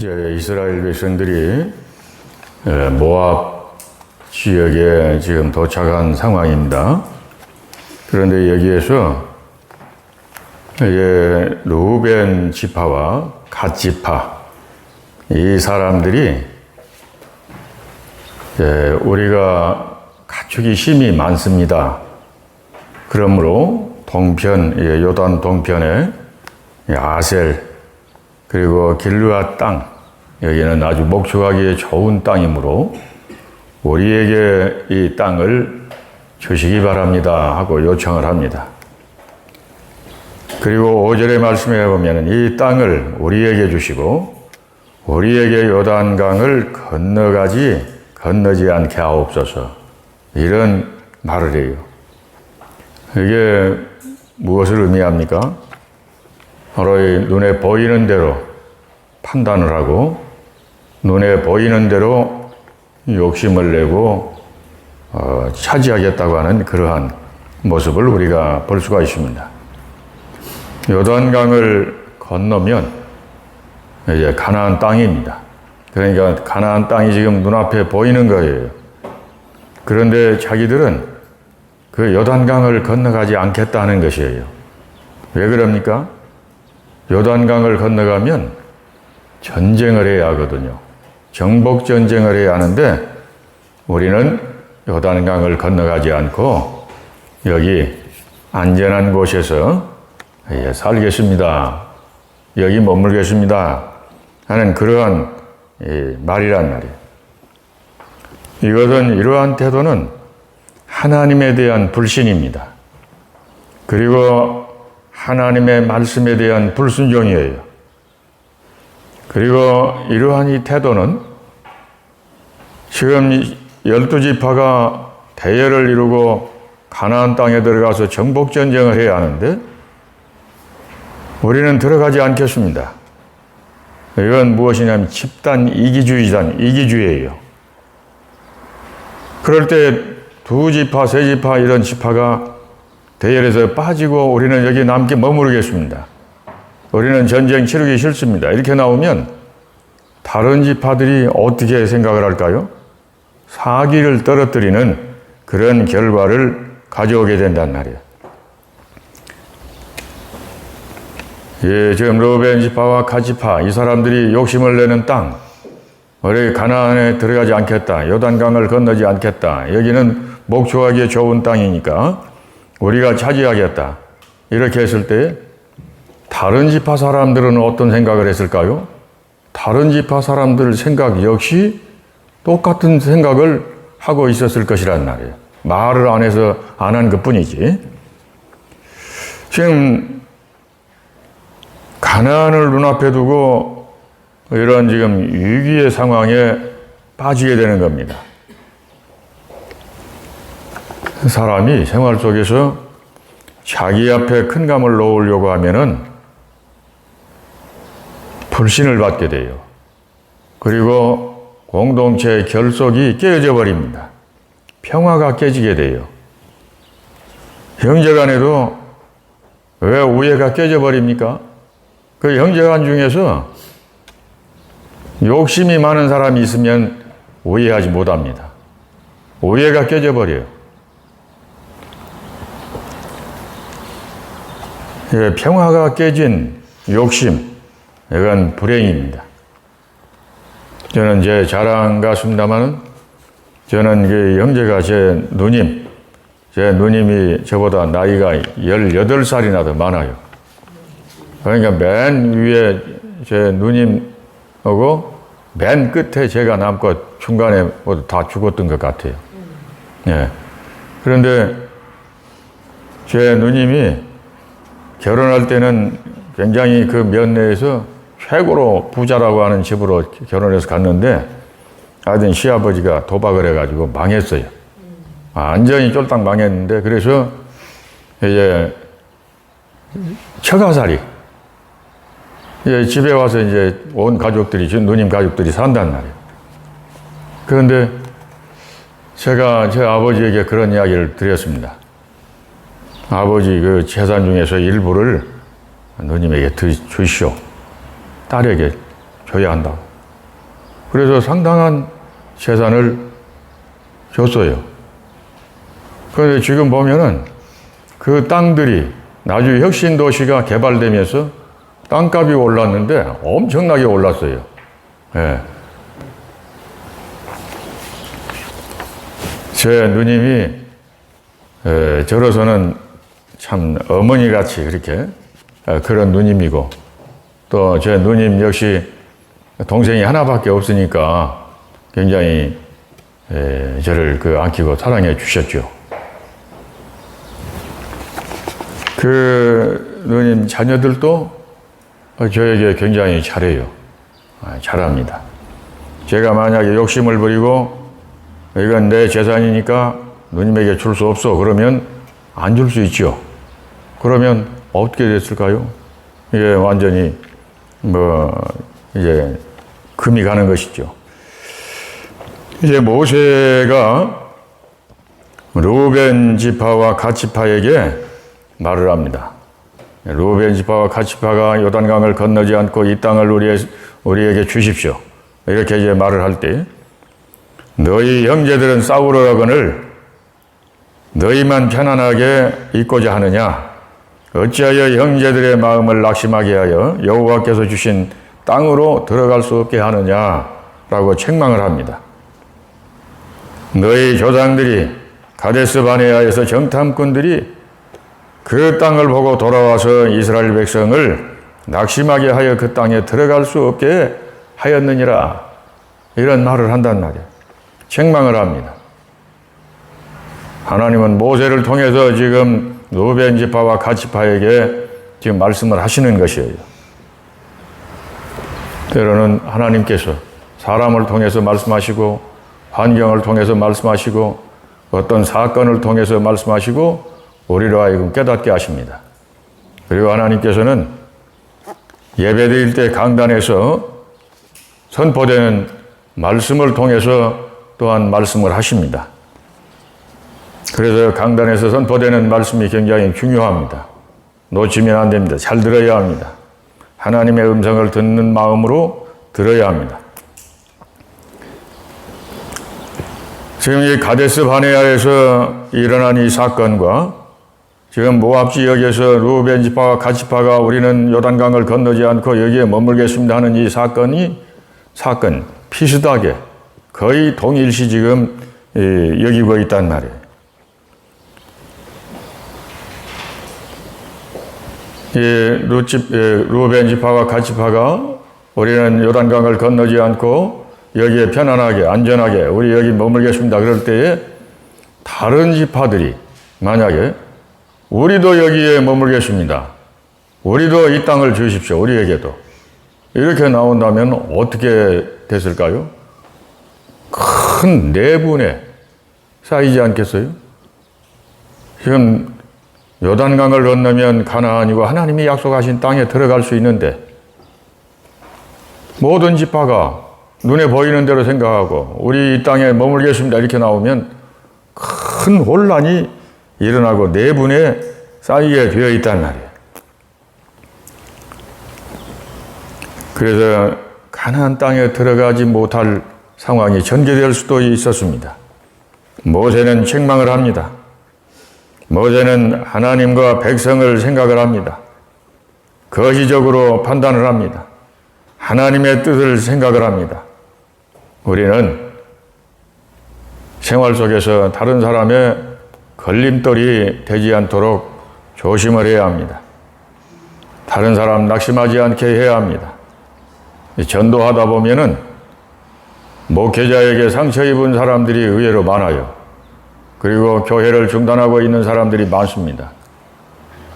이제 이스라엘 백성들이 모압 지역에 지금 도착한 상황입니다. 그런데 여기에서 루벤 지파와 갓 지파 이 사람들이 우리가 가축이 힘이 많습니다. 그러므로 요단 동편에 아셀 그리고 길르앗 땅, 여기는 아주 목축하기에 좋은 땅이므로 우리에게 이 땅을 주시기 바랍니다 하고 요청을 합니다. 그리고 5절의 말씀에 보면 이 땅을 우리에게 주시고 우리에게 요단강을 건너지 않게 하옵소서, 이런 말을 해요. 이게 무엇을 의미합니까? 바로 눈에 보이는 대로 판단을 하고 눈에 보이는 대로 욕심을 내고 차지하겠다고 하는 그러한 모습을 우리가 볼 수가 있습니다. 요단강을 건너면 이제 가나안 땅입니다. 그러니까 가나안 땅이 지금 눈앞에 보이는 거예요. 그런데 자기들은 그 요단강을 건너가지 않겠다는 것이에요. 왜 그럽니까? 요단강을 건너가면 전쟁을 해야 하거든요. 정복 전쟁을 해야 하는데 우리는 요단강을 건너가지 않고 여기 안전한 곳에서 살겠습니다, 여기 머물겠습니다 하는 그러한 말이란 말이에요. 이러한 태도는 하나님에 대한 불신입니다. 그리고 하나님의 말씀에 대한 불순종이에요. 그리고 이러한 이 태도는 지금 12지파가 대열을 이루고 가나안 땅에 들어가서 정복전쟁을 해야 하는데 우리는 들어가지 않겠습니다. 이건 무엇이냐면 집단 이기주의예요. 그럴 때 2지파, 3지파 이런 지파가 대열에서 빠지고 우리는 여기 남게 머무르겠습니다, 우리는 전쟁 치르기 싫습니다, 이렇게 나오면 다른 지파들이 어떻게 생각을 할까요? 사기를 떨어뜨리는 그런 결과를 가져오게 된단 말이에요. 지금 루벤 지파와 갓 지파 이 사람들이 욕심을 내는 땅, 우리 가나안에 들어가지 않겠다, 요단강을 건너지 않겠다, 여기는 목축하기에 좋은 땅이니까 우리가 차지하겠다, 이렇게 했을 때 다른 지파 사람들은 어떤 생각을 했을까요? 다른 지파 사람들 생각 역시 똑같은 생각을 하고 있었을 것이란 말이에요. 말을 안 해서 안 한 것뿐이지. 지금 가나안을 눈앞에 두고 이런 지금 위기의 상황에 빠지게 되는 겁니다. 사람이 생활 속에서 자기 앞에 큰 감을 놓으려고 하면은 불신을 받게 돼요. 그리고 공동체의 결속이 깨어져 버립니다. 평화가 깨지게 돼요. 형제간에도 왜 우애가 깨져 버립니까? 그 형제간 중에서 욕심이 많은 사람이 있으면 우애하지 못합니다. 우애가 깨져 버려요. 평화가 깨진 욕심, 이건 불행입니다. 저는 제 자랑 같습니다만은 저는 그 형제가 제 누님이 저보다 나이가 18살이나 더 많아요. 그러니까 맨 위에 제 누님하고 맨 끝에 제가 남고 중간에 모두 다 죽었던 것 같아요. 그런데 제 누님이 결혼할 때는 굉장히 그 면내에서 최고로 부자라고 하는 집으로 결혼해서 갔는데 하여튼 시아버지가 도박을 해가지고 망했어요. 완전히 쫄딱 망했는데 그래서 이제 처가살이 집에 와서 이제 온 가족들이, 누님 가족들이 산단 말이에요. 그런데 제가 제 아버지에게 그런 이야기를 드렸습니다. 아버지 그 재산 중에서 일부를 누님에게 주시오. 딸에게 줘야 한다고. 그래서 상당한 재산을 줬어요. 그런데 지금 보면은 그 땅들이 나중에 혁신도시가 개발되면서 땅값이 올랐는데 엄청나게 올랐어요. 예. 제 누님이 저로서는 참 어머니같이 그렇게 그런 누님이고, 또 제 누님 역시 동생이 하나밖에 없으니까 굉장히 저를 아끼고 사랑해 주셨죠. 그 누님 자녀들도 저에게 굉장히 잘해요. 잘합니다. 제가 만약에 욕심을 부리고 이건 내 재산이니까 누님에게 줄 수 없어 그러면 안 줄 수 있죠. 그러면 어떻게 됐을까요? 이게 완전히 이제 금이 가는 것이죠. 이제 모세가 루벤 지파와 갓 지파에게 말을 합니다. 루벤 지파와 갓 지파가 요단강을 건너지 않고 이 땅을 우리에게 주십시오. 이렇게 이제 말을 할 때, 너희 형제들은 싸우러거늘 너희만 편안하게 있고자 하느냐? 어찌하여 형제들의 마음을 낙심하게 하여 여호와께서 주신 땅으로 들어갈 수 없게 하느냐라고 책망을 합니다. 너희 조상들이 가데스 바네아에서 정탐꾼들이 그 땅을 보고 돌아와서 이스라엘 백성을 낙심하게 하여 그 땅에 들어갈 수 없게 하였느니라. 이런 말을 한단 말이에요. 책망을 합니다. 하나님은 모세를 통해서 지금 루벤 지파와 갓 지파에게 지금 말씀을 하시는 것이에요. 때로는 하나님께서 사람을 통해서 말씀하시고, 환경을 통해서 말씀하시고, 어떤 사건을 통해서 말씀하시고, 우리로 하여금 깨닫게 하십니다. 그리고 하나님께서는 예배드릴 때 강단에서 선포되는 말씀을 통해서 또한 말씀을 하십니다. 그래서 강단에서 선포되는 말씀이 굉장히 중요합니다. 놓치면 안 됩니다. 잘 들어야 합니다. 하나님의 음성을 듣는 마음으로 들어야 합니다. 지금 이 가데스 바네아에서 일어난 이 사건과 지금 모압 지역에서 루벤 지파와 갓 지파가 우리는 요단강을 건너지 않고 여기에 머물겠습니다 하는 이 사건 비슷하게 거의 동일시 지금 여기고 있단 말이에요. 루벤 지파와 갓 지파가 우리는 요단강을 건너지 않고 여기에 편안하게 안전하게 우리 여기 머물겠습니다 그럴 때에 다른 지파들이 만약에 우리도 여기에 머물겠습니다, 우리도 이 땅을 주십시오, 우리에게도, 이렇게 나온다면 어떻게 됐을까요? 큰 내분에 쌓이지 않겠어요? 지금 요단강을 건너면 가나안이고 하나님이 약속하신 땅에 들어갈 수 있는데 모든 지파가 눈에 보이는 대로 생각하고 우리 이 땅에 머물겠습니다 이렇게 나오면 큰 혼란이 일어나고 내분에 쌓이게 되어 있단 말이에요. 그래서 가나안 땅에 들어가지 못할 상황이 전개될 수도 있었습니다. 모세는 책망을 합니다. 모세는 하나님과 백성을 생각을 합니다. 거시적으로 판단을 합니다. 하나님의 뜻을 생각을 합니다. 우리는 생활 속에서 다른 사람의 걸림돌이 되지 않도록 조심을 해야 합니다. 다른 사람 낙심하지 않게 해야 합니다. 전도하다 보면은 목회자에게 상처 입은 사람들이 의외로 많아요. 그리고 교회를 중단하고 있는 사람들이 많습니다.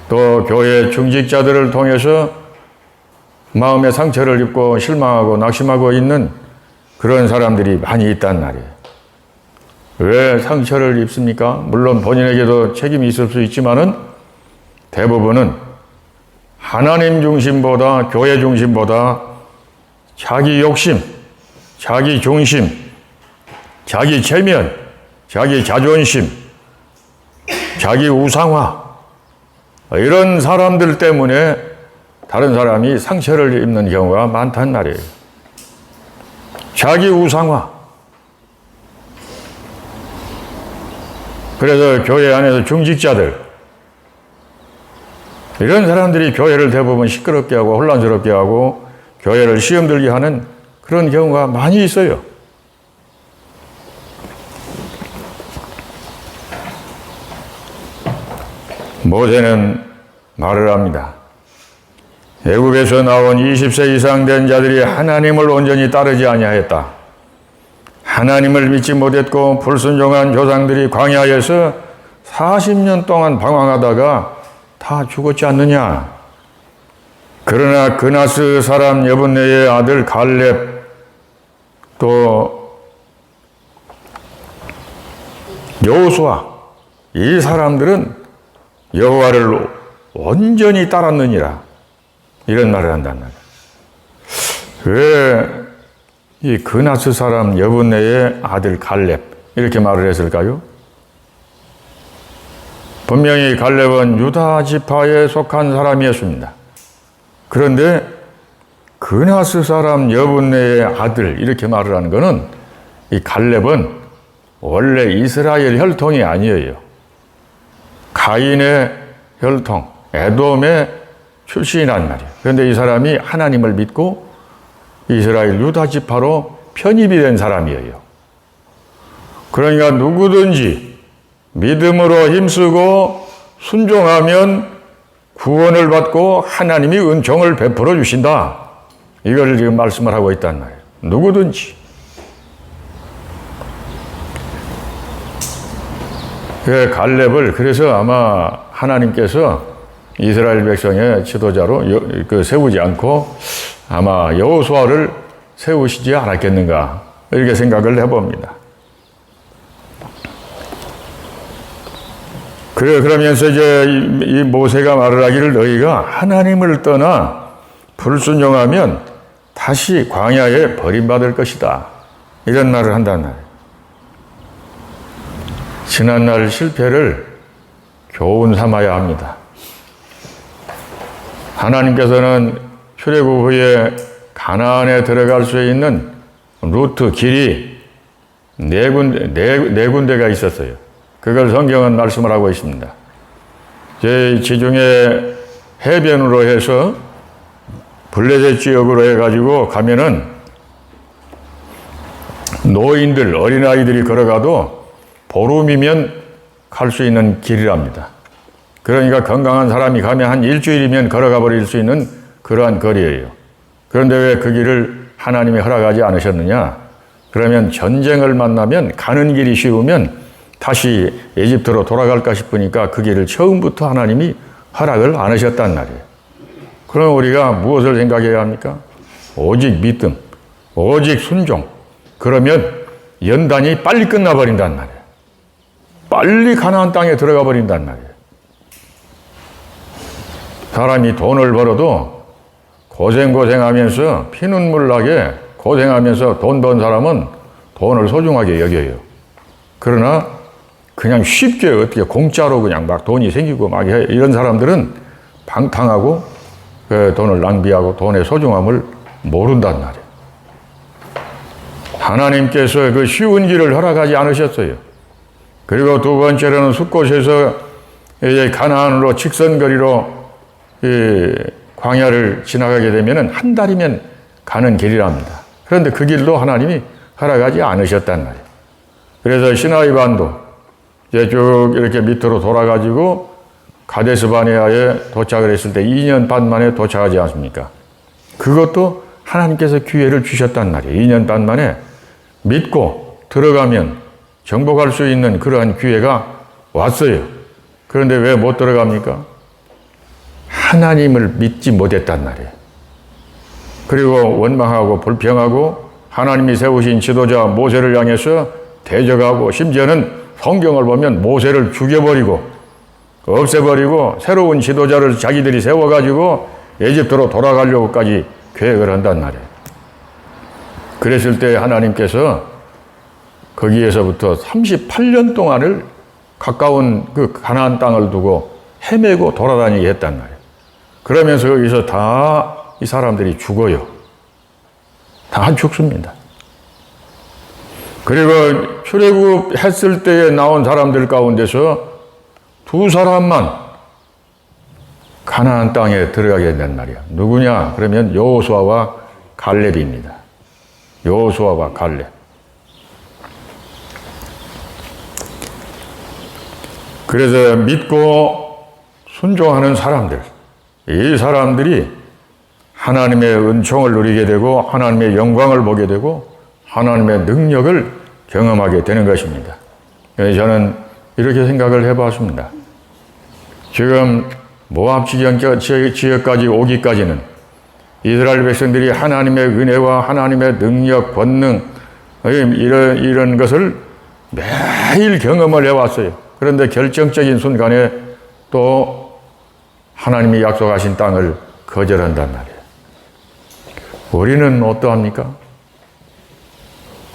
또 교회 중직자들을 통해서 마음의 상처를 입고 실망하고 낙심하고 있는 그런 사람들이 많이 있단 말이에요. 왜 상처를 입습니까? 물론 본인에게도 책임이 있을 수 있지만은 대부분은 하나님 중심보다 교회 중심보다 자기 욕심, 자기 중심, 자기 체면, 자기 자존심, 자기 우상화, 이런 사람들 때문에 다른 사람이 상처를 입는 경우가 많단 말이에요. 자기 우상화. 그래서 교회 안에서 중직자들, 이런 사람들이 교회를 대부분 시끄럽게 하고 혼란스럽게 하고 교회를 시험 들게 하는 그런 경우가 많이 있어요. 모세는 말을 합니다. 애굽에서 나온 20세 이상 된 자들이 하나님을 온전히 따르지 아니하였다. 하나님을 믿지 못했고 불순종한 조상들이 광야에서 40년 동안 방황하다가 다 죽었지 않느냐. 그러나 그나스 사람 여분네의 아들 갈렙 또 여호수아, 이 사람들은 여호와를 온전히 따랐느니라. 이런 말을 한단 말이야. 왜 이 그나스 사람 여분네의 아들 갈렙 이렇게 말을 했을까요? 분명히 갈렙은 유다 지파에 속한 사람이었습니다. 그런데 그나스 사람 여분네의 아들 이렇게 말을 하는 것은 이 갈렙은 원래 이스라엘 혈통이 아니에요. 가인의 혈통, 에돔의 출신이란 말이에요. 그런데 이 사람이 하나님을 믿고 이스라엘 유다 지파로 편입이 된 사람이에요. 그러니까 누구든지 믿음으로 힘쓰고 순종하면 구원을 받고 하나님이 은총을 베풀어 주신다. 이걸 지금 말씀을 하고 있단 말이에요. 누구든지. 갈렙을 그래서 아마 하나님께서 이스라엘 백성의 지도자로 세우지 않고 아마 여호수아를 세우시지 않았겠는가 이렇게 생각을 해봅니다. 그러면서 이제 이 모세가 말을 하기를 너희가 하나님을 떠나 불순종하면 다시 광야에 버림받을 것이다. 이런 말을 한단 말이에요. 지난날 실패를 교훈 삼아야 합니다. 하나님께서는 출애굽 후에 가나안에 들어갈 수 있는 루트 길이 네 군데가 있었어요. 그걸 성경은 말씀을 하고 있습니다. 지중해 해변으로 해서 블레셋 지역으로 해가지고 가면은 노인들, 어린아이들이 걸어가도 보름이면 갈 수 있는 길이랍니다. 그러니까 건강한 사람이 가면 한 일주일이면 걸어가 버릴 수 있는 그러한 거리예요. 그런데 왜 그 길을 하나님이 허락하지 않으셨느냐? 그러면 전쟁을 만나면 가는 길이 쉬우면 다시 에집트로 돌아갈까 싶으니까 그 길을 처음부터 하나님이 허락을 안 하셨단 말이에요. 그럼 우리가 무엇을 생각해야 합니까? 오직 믿음, 오직 순종. 그러면 연단이 빨리 끝나버린단 말이에요. 빨리 가나안 땅에 들어가 버린단 말이에요. 사람이 돈을 벌어도 고생하면서 피눈물 나게 고생하면서 돈 번 사람은 돈을 소중하게 여겨요. 그러나 그냥 쉽게 어떻게 공짜로 그냥 막 돈이 생기고 막 해. 이런 사람들은 방탕하고 그 돈을 낭비하고 돈의 소중함을 모른단 말이에요. 하나님께서 그 쉬운 길을 허락하지 않으셨어요. 그리고 두 번째로는 숫곳에서 가나안으로 직선거리로 광야를 지나가게 되면 한 달이면 가는 길이랍니다. 그런데 그 길도 하나님이 허락하지 않으셨단 말이에요. 그래서 시나이 반도 이제 쭉 이렇게 밑으로 돌아가지고 가데스 바네아에 도착을 했을 때 2년 반 만에 도착하지 않습니까? 그것도 하나님께서 기회를 주셨단 말이에요. 2년 반 만에 믿고 들어가면 정복할 수 있는 그러한 기회가 왔어요. 그런데 왜 못 들어갑니까? 하나님을 믿지 못했단 말이에요. 그리고 원망하고 불평하고 하나님이 세우신 지도자 모세를 향해서 대적하고 심지어는 성경을 보면 모세를 죽여버리고 없애버리고 새로운 지도자를 자기들이 세워가지고 에집트로 돌아가려고까지 계획을 한단 말이에요. 그랬을 때 하나님께서 거기에서부터 38년 동안을 가까운 그 가나안 땅을 두고 헤매고 돌아다니게 했단 말이에요. 그러면서 여기서 다 이 사람들이 죽어요. 다 죽습니다. 그리고 출애굽했을 때에 나온 사람들 가운데서 두 사람만 가나안 땅에 들어가게 된단 말이야. 누구냐? 그러면 여호수아와 갈렙입니다. 여호수아와 갈렙. 그래서 믿고 순종하는 사람들, 이 사람들이 하나님의 은총을 누리게 되고 하나님의 영광을 보게 되고 하나님의 능력을 경험하게 되는 것입니다. 저는 이렇게 생각을 해봤습니다. 지금 모압 지역까지 오기까지는 이스라엘 백성들이 하나님의 은혜와 하나님의 능력, 권능 이런 것을 매일 경험을 해왔어요. 그런데 결정적인 순간에 또 하나님이 약속하신 땅을 거절한단 말이에요. 우리는 어떠합니까?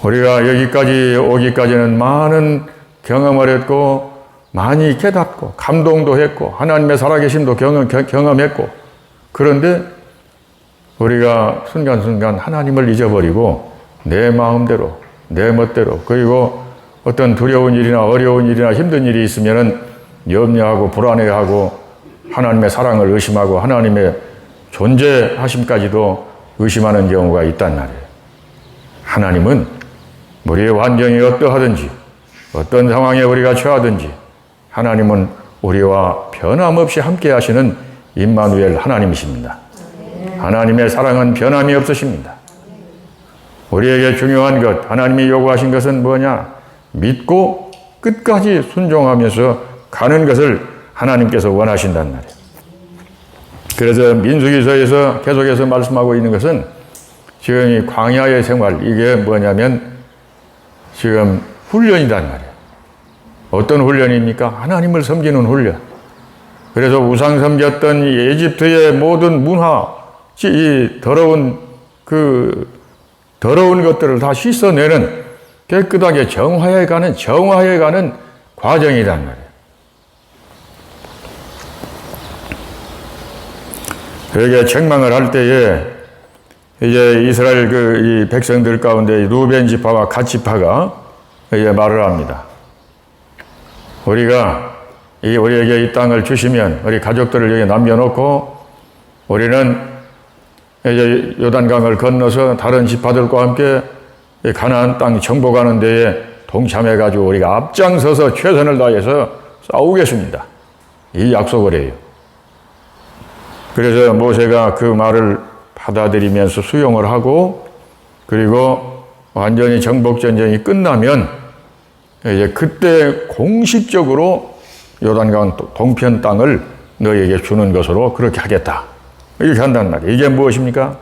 우리가 여기까지 오기까지는 많은 경험을 했고 많이 깨닫고 감동도 했고 하나님의 살아계심도 경험했고, 그런데 우리가 순간순간 하나님을 잊어버리고 내 마음대로 내 멋대로, 그리고 어떤 두려운 일이나 어려운 일이나 힘든 일이 있으면은 염려하고 불안해하고 하나님의 사랑을 의심하고 하나님의 존재하심까지도 의심하는 경우가 있단 말이에요. 하나님은 우리의 환경이 어떠하든지 어떤 상황에 우리가 처하든지 하나님은 우리와 변함없이 함께 하시는 임마누엘 하나님이십니다. 하나님의 사랑은 변함이 없으십니다. 우리에게 중요한 것, 하나님이 요구하신 것은 뭐냐? 믿고 끝까지 순종하면서 가는 것을 하나님께서 원하신단 말이에요. 그래서 민수기서에서 계속해서 말씀하고 있는 것은 지금 이 광야의 생활, 이게 뭐냐면 지금 훈련이란 말이에요. 어떤 훈련입니까? 하나님을 섬기는 훈련. 그래서 우상 섬겼던 이 이집트의 모든 문화, 이 더러운 것들을 다 씻어내는 깨끗하게 정화해 가는 과정이란 말이에요. 그러게 책망을 할 때에 이제 이스라엘 이 백성들 가운데 루벤 지파와 갓 지파가 이제 말을 합니다. 우리에게 이 땅을 주시면 우리 가족들을 여기 남겨놓고 우리는 이제 요단강을 건너서 다른 지파들과 함께 가나안 땅 정복하는 데에 동참해가지고 우리가 앞장서서 최선을 다해서 싸우겠습니다. 이 약속을 해요. 그래서 모세가 그 말을 받아들이면서 수용을 하고, 그리고 완전히 정복전쟁이 끝나면 이제 그때 공식적으로 요단강 동편 땅을 너희에게 주는 것으로 그렇게 하겠다. 이렇게 한단 말이에요. 이게 무엇입니까?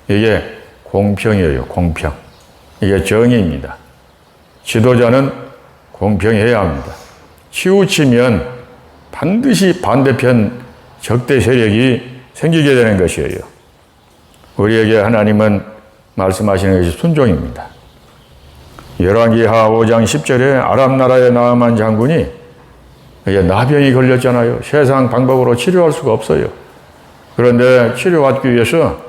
이게 공평이에요. 공평. 이게 정의입니다. 지도자는 공평해야 합니다. 치우치면 반드시 반대편 적대 세력이 생기게 되는 것이에요. 우리에게 하나님은 말씀하시는 것이 순종입니다. 열왕기하 5장 10절에 아람 나라의 나아만 장군이 나병이 걸렸잖아요. 세상 방법으로 치료할 수가 없어요. 그런데 치료받기 위해서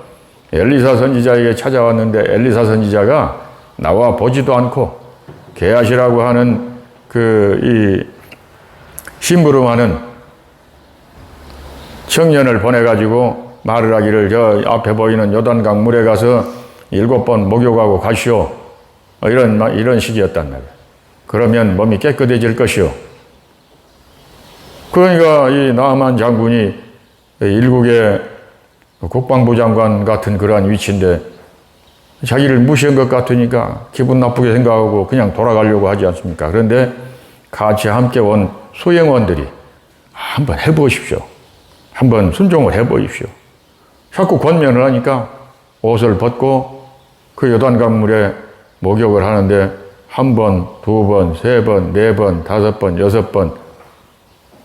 엘리사 선지자에게 찾아왔는데 엘리사 선지자가 나와 보지도 않고 게하시라고 하는 이 심부름하는 청년을 보내가지고 말을 하기를 저 앞에 보이는 요단강 물에 가서 7번 목욕하고 가시오. 이런 식이었단 말이에요. 그러면 몸이 깨끗해질 것이오. 그러니까 이 나아만 장군이 일국의 국방부 장관 같은 그러한 위치인데 자기를 무시한 것 같으니까 기분 나쁘게 생각하고 그냥 돌아가려고 하지 않습니까? 그런데 같이 함께 온 수행원들이 한번 해보십시오. 한번 순종을 해보십시오. 자꾸 권면을 하니까 옷을 벗고 그 요단강물에 목욕을 하는데 1번, 2번, 3번, 4번, 5번, 6번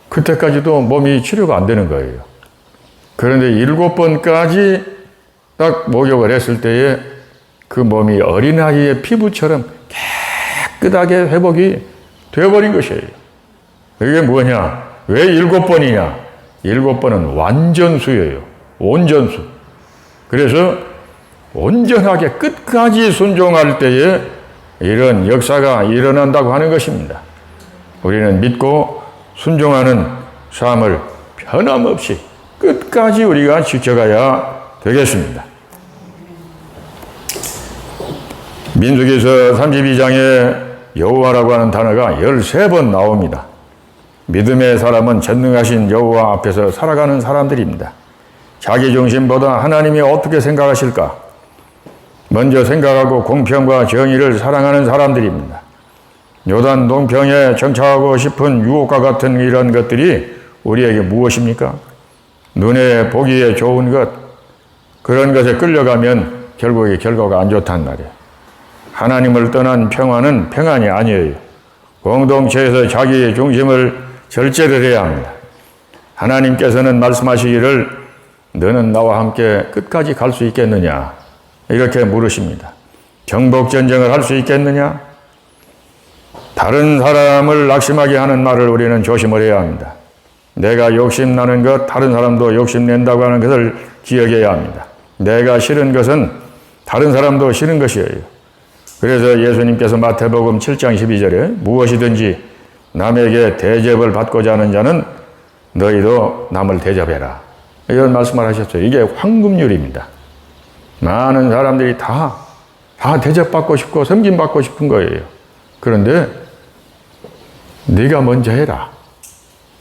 그때까지도 몸이 치료가 안 되는 거예요. 그런데 7번까지 딱 목욕을 했을 때에 그 몸이 어린아이의 피부처럼 깨끗하게 회복이 되어버린 것이에요. 이게 뭐냐? 왜 7번이냐? 7번은 완전수예요. 온전수. 그래서 온전하게 끝까지 순종할 때에 이런 역사가 일어난다고 하는 것입니다. 우리는 믿고 순종하는 삶을 변함없이 끝까지 우리가 지켜가야 되겠습니다. 민수기서 32장에 여호와라고 하는 단어가 13번 나옵니다. 믿음의 사람은 전능하신 여호와 앞에서 살아가는 사람들입니다. 자기 중심보다 하나님이 어떻게 생각하실까? 먼저 생각하고 공평과 정의를 사랑하는 사람들입니다. 요단 동평에 정착하고 싶은 유혹과 같은 이런 것들이 우리에게 무엇입니까? 눈에 보기에 좋은 것, 그런 것에 끌려가면 결국에 결과가 안 좋단 말이에요. 하나님을 떠난 평화는 평안이 아니에요. 공동체에서 자기의 중심을 절제를 해야 합니다. 하나님께서는 말씀하시기를 너는 나와 함께 끝까지 갈 수 있겠느냐? 이렇게 물으십니다. 정복전쟁을 할 수 있겠느냐? 다른 사람을 낙심하게 하는 말을 우리는 조심을 해야 합니다. 내가 욕심나는 것, 다른 사람도 욕심낸다고 하는 것을 기억해야 합니다. 내가 싫은 것은 다른 사람도 싫은 것이에요. 그래서 예수님께서 마태복음 7장 12절에 무엇이든지 남에게 대접을 받고자 하는 자는 너희도 남을 대접해라. 이런 말씀을 하셨어요. 이게 황금률입니다. 많은 사람들이 다 대접받고 싶고 섬김받고 싶은 거예요. 그런데 네가 먼저 해라.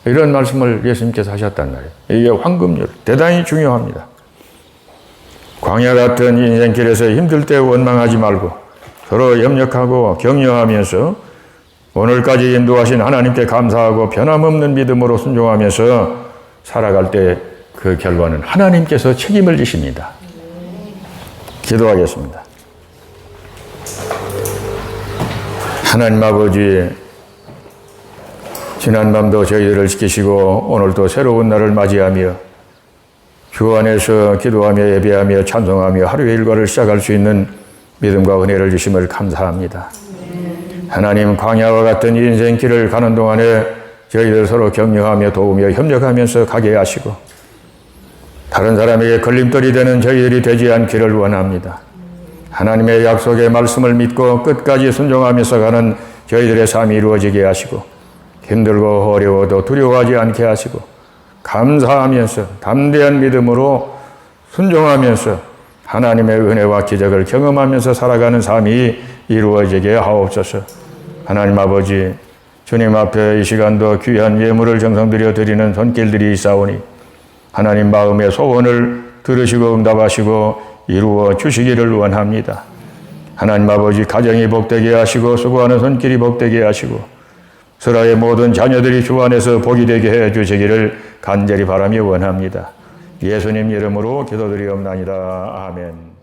이런 말씀을 예수님께서 하셨단 말이에요. 이게 황금률. 대단히 중요합니다. 광야 같은 인생길에서 힘들 때 원망하지 말고 서로 협력하고 격려하면서 오늘까지 인도하신 하나님께 감사하고 변함없는 믿음으로 순종하면서 살아갈 때 그 결과는 하나님께서 책임을 지십니다. 기도하겠습니다. 하나님 아버지, 지난밤도 저희들을 지키시고 오늘도 새로운 날을 맞이하며 주 안에서 기도하며 예배하며 찬송하며 하루의 일과를 시작할 수 있는 믿음과 은혜를 주심을 감사합니다. 하나님, 광야와 같은 인생길을 가는 동안에 저희들 서로 격려하며 도우며 협력하면서 가게 하시고 다른 사람에게 걸림돌이 되는 저희들이 되지 않기를 원합니다. 하나님의 약속의 말씀을 믿고 끝까지 순종하면서 가는 저희들의 삶이 이루어지게 하시고 힘들고 어려워도 두려워하지 않게 하시고 감사하면서 담대한 믿음으로 순종하면서 하나님의 은혜와 기적을 경험하면서 살아가는 삶이 이루어지게 하옵소서. 하나님 아버지, 주님 앞에 이 시간도 귀한 예물을 정성들여 드리는 손길들이 있사오니 하나님 마음의 소원을 들으시고 응답하시고 이루어 주시기를 원합니다. 하나님 아버지, 가정이 복되게 하시고 수고하는 손길이 복되게 하시고 스라의 모든 자녀들이 주 안에서 복이 되게 해 주시기를 간절히 바라며 원합니다. 예수님 이름으로 기도드리옵나이다. 아멘.